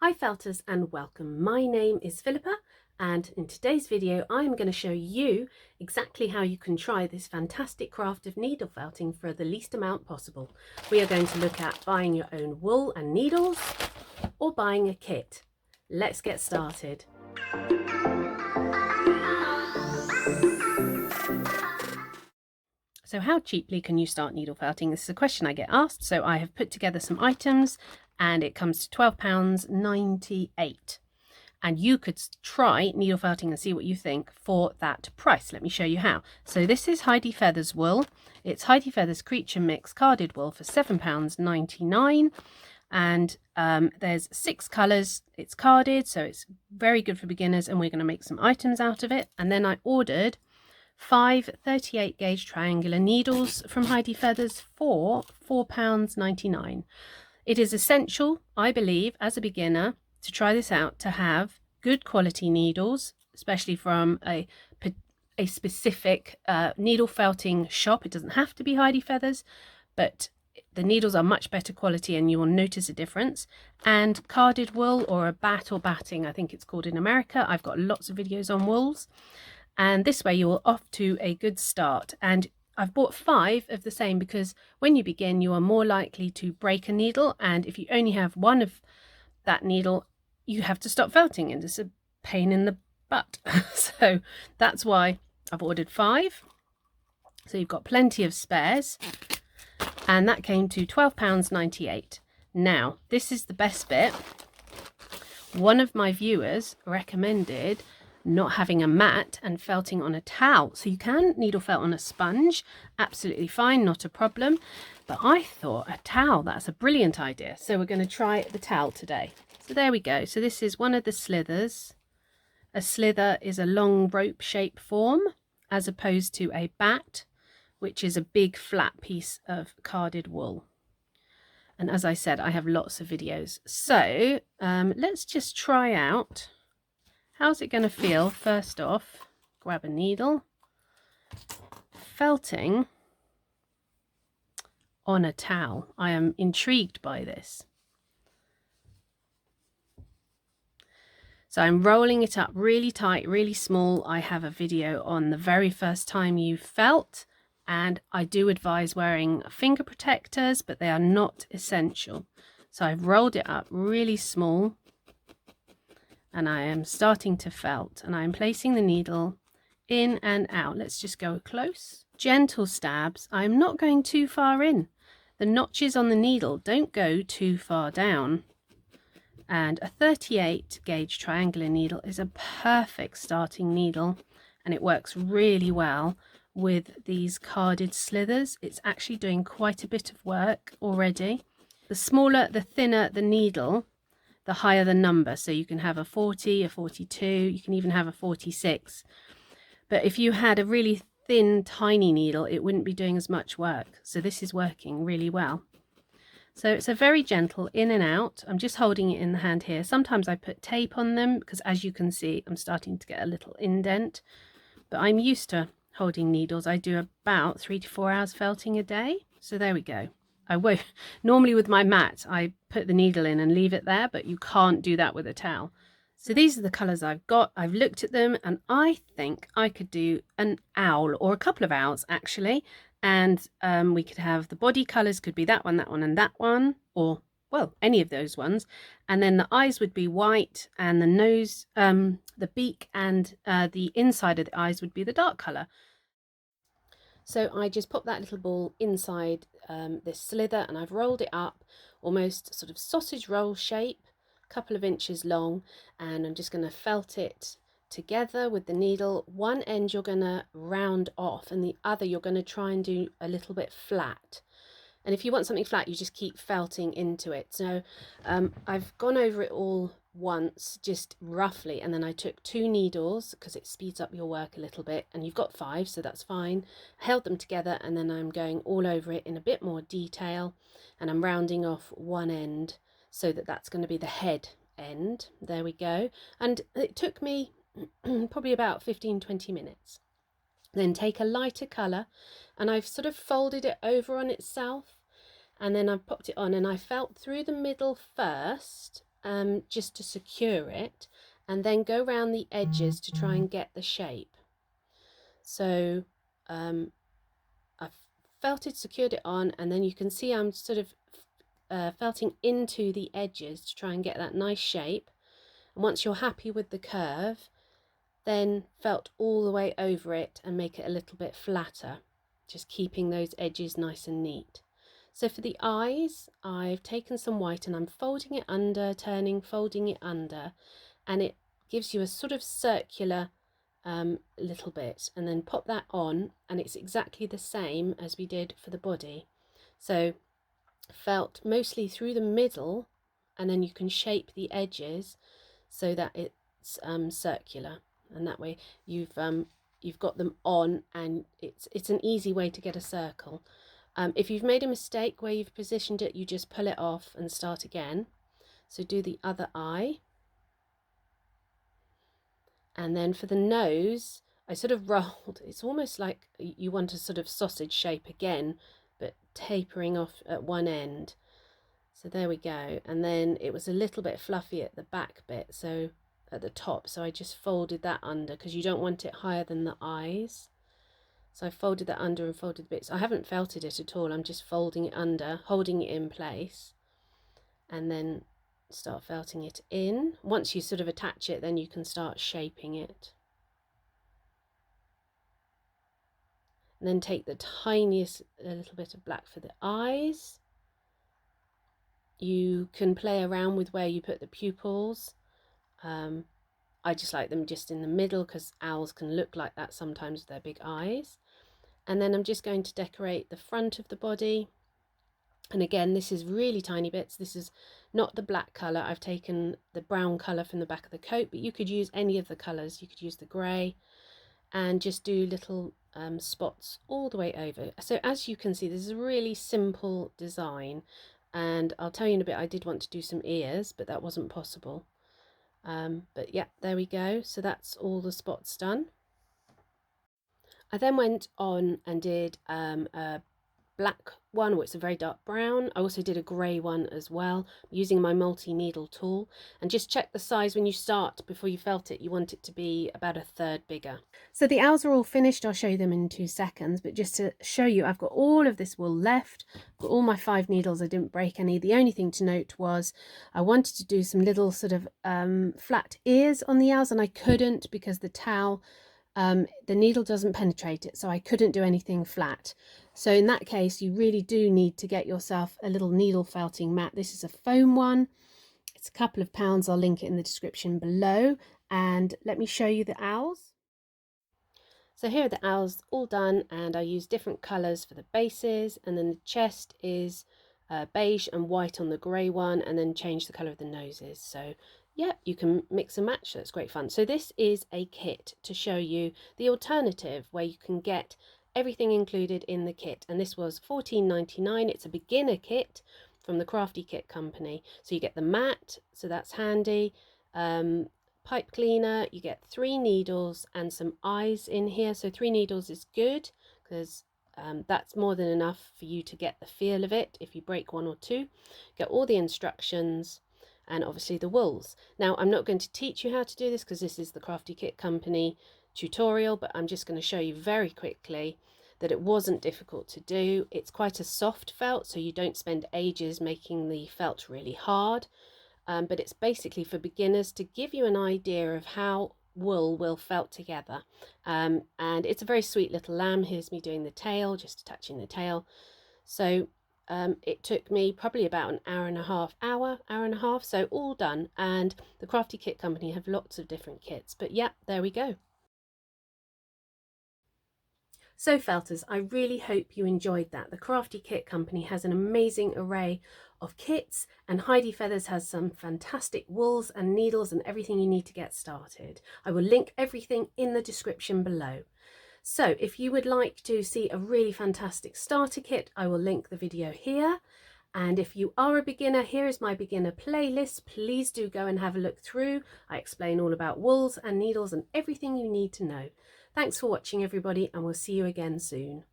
Hi felters and welcome. My name is Philippa and in today's video I'm going to show you exactly how you can try this fantastic craft of needle felting for the least amount possible. We are going to look at buying your own wool and needles or buying a kit. Let's get started. So how cheaply can you start needle felting? This is a question I get asked, so I have put together some items and it comes to £12.98. And you could try needle felting and see what you think for that price. Let me show you how. So this is Heidi Feathers wool. It's Heidi Feathers Creature Mix carded wool for £7.99. And there's 6 colours. It's carded, so it's very good for beginners, and we're going to make some items out of it. And then I ordered 5 38 gauge triangular needles from Heidi Feathers for £4.99. It is essential, I believe, as a beginner to try this out, to have good quality needles, especially from a specific needle felting shop. It doesn't have to be Heidi Feathers, but the needles are much better quality and you will notice a difference. And carded wool, or a bat or batting, I think it's called in America. I've got lots of videos on wools. And this way you are off to a good start. And I've bought 5 of the same because when you begin, you are more likely to break a needle. And if you only have one of that needle, you have to stop felting, and it's a pain in the butt. So that's why I've ordered 5. So you've got plenty of spares. And that came to £12.98. Now, this is the best bit. One of my viewers recommended not having a mat and felting on a towel. So you can needle felt on a sponge, absolutely fine, not a problem. But I thought a towel, that's a brilliant idea. So we're going to try the towel today. So there we go. So this is one of the slithers. A slither is a long rope shape form, as opposed to a bat, which is a big flat piece of carded wool. And as I said, I have lots of videos. So let's just try out. How's it going to feel? First off, grab a needle. Felting on a towel. I am intrigued by this. So I'm rolling it up really tight, really small. I have a video on the very first time you felt, and I do advise wearing finger protectors, but they are not essential. So I've rolled it up really small. And I am starting to felt, and I'm placing the needle in and out. Let's just go close. Gentle stabs. I'm not going too far in. The notches on the needle don't go too far down. And a 38 gauge triangular needle is a perfect starting needle, and it works really well with these carded slithers. It's actually doing quite a bit of work already. The smaller, the thinner the needle, the higher the number. So you can have a 40, a 42, you can even have a 46. But if you had a really thin, tiny needle, it wouldn't be doing as much work. So this is working really well. So it's a very gentle in and out. I'm just holding it in the hand here. Sometimes I put tape on them because, as you can see, I'm starting to get a little indent. But I'm used to holding needles. I do about 3 to 4 hours felting a day. So there we go. I won't. Normally with my mat, I put the needle in and leave it there, but you can't do that with a towel. So these are the colours I've got. I've looked at them and I think I could do an owl, or a couple of owls actually. And we could have the body colours, could be that one, and that one, or, well, any of those ones. And then the eyes would be white, and the nose, the beak and the inside of the eyes would be the dark colour. So I just pop that little ball inside this slither, and I've rolled it up almost sort of sausage roll shape, a couple of inches long, and I'm just going to felt it together with the needle. One end you're going to round off, and the other you're going to try and do a little bit flat. And if you want something flat, you just keep felting into it. So I've gone over it all once, just roughly, and then I took 2 needles because it speeds up your work a little bit, and you've got 5, so that's fine. I held them together, and then I'm going all over it in a bit more detail, and I'm rounding off one end so that that's going to be the head end. There we go. And it took me probably about 15-20 minutes. Then take a lighter colour, and I've sort of folded it over on itself, and then I've popped it on, and I felt through the middle first, just to secure it, and then go around the edges to try and get the shape. So I've felted, secured it on, and then you can see I'm sort of felting into the edges to try and get that nice shape. And once you're happy with the curve, then felt all the way over it and make it a little bit flatter, just keeping those edges nice and neat. So for the eyes, I've taken some white and I'm folding it under, turning, folding it under, and it gives you a sort of circular little bit, and then pop that on, and it's exactly the same as we did for the body. So felt mostly through the middle, and then you can shape the edges so that it's circular, and that way you've got them on, and it's an easy way to get a circle. If you've made a mistake where you've positioned it, you just pull it off and start again. So do the other eye. And then for the nose, I sort of rolled. It's almost like you want a sort of sausage shape again, but tapering off at one end. So there we go. And then it was a little bit fluffy at the back bit, so at the top. So I just folded that under, because you don't want it higher than the eyes. So I folded that under and folded the bits. I haven't felted it at all. I'm just folding it under, holding it in place, and then start felting it in. Once you sort of attach it, then you can start shaping it. And then take the tiniest little bit of black for the eyes. You can play around with where you put the pupils. I just like them just in the middle, because owls can look like that sometimes with their big eyes. And then I'm just going to decorate the front of the body. And again, this is really tiny bits. This is not the black colour. I've taken the brown colour from the back of the coat, but you could use any of the colours. You could use the grey, and just do little spots all the way over. So as you can see, this is a really simple design, and I'll tell you in a bit, I did want to do some ears, but that wasn't possible. But yeah, there we go. So that's all the spots done. I then went on and did a black one, which is a very dark brown. I also did a grey one as well, using my multi-needle tool. And just check the size when you start. Before you felt it, you want it to be about a third bigger. So the owls are all finished. I'll show you them in 2 seconds, but just to show you, I've got all of this wool left. I've got all my 5 needles. I didn't break any. The only thing to note was I wanted to do some little sort of flat ears on the owls, and I couldn't, because the towel, the needle doesn't penetrate it, so I couldn't do anything flat. So in that case, you really do need to get yourself a little needle felting mat. This is a foam one. It's a couple of pounds. I'll link it in the description below. And let me show you the owls. So here are the owls all done, and I used different colours for the bases, and then the chest is beige and white on the grey one, and then change the colour of the noses. So yeah, you can mix and match. That's great fun. So this is a kit to show you the alternative where you can get everything included in the kit, and this was $14.99. It's a beginner kit from the Crafty Kit Company. So you get the mat, so that's handy, pipe cleaner, you get 3 needles and some eyes in here. So 3 needles is good, because that's more than enough for you to get the feel of it. If you break 1 or 2, get all the instructions, and obviously the wools. Now I'm not going to teach you how to do this, because this is the Crafty Kit Company tutorial, but I'm just going to show you very quickly that it wasn't difficult to do. It's quite a soft felt, so you don't spend ages making the felt really hard, but it's basically for beginners to give you an idea of how wool will felt together. And it's a very sweet little lamb. Here's me doing the tail, just attaching the tail. So it took me probably about an hour and a half, so all done. And the Crafty Kit Company have lots of different kits, but yeah, there we go. So felters, I really hope you enjoyed that. The Crafty Kit Company has an amazing array of kits, and Heidi Feathers has some fantastic wools and needles and everything you need to get started. I will link everything in the description below. So if you would like to see a really fantastic starter kit, I will link the video here. And if you are a beginner, here is my beginner playlist. Please do go and have a look through. I explain all about wools and needles and everything you need to know. Thanks for watching everybody, and we'll see you again soon.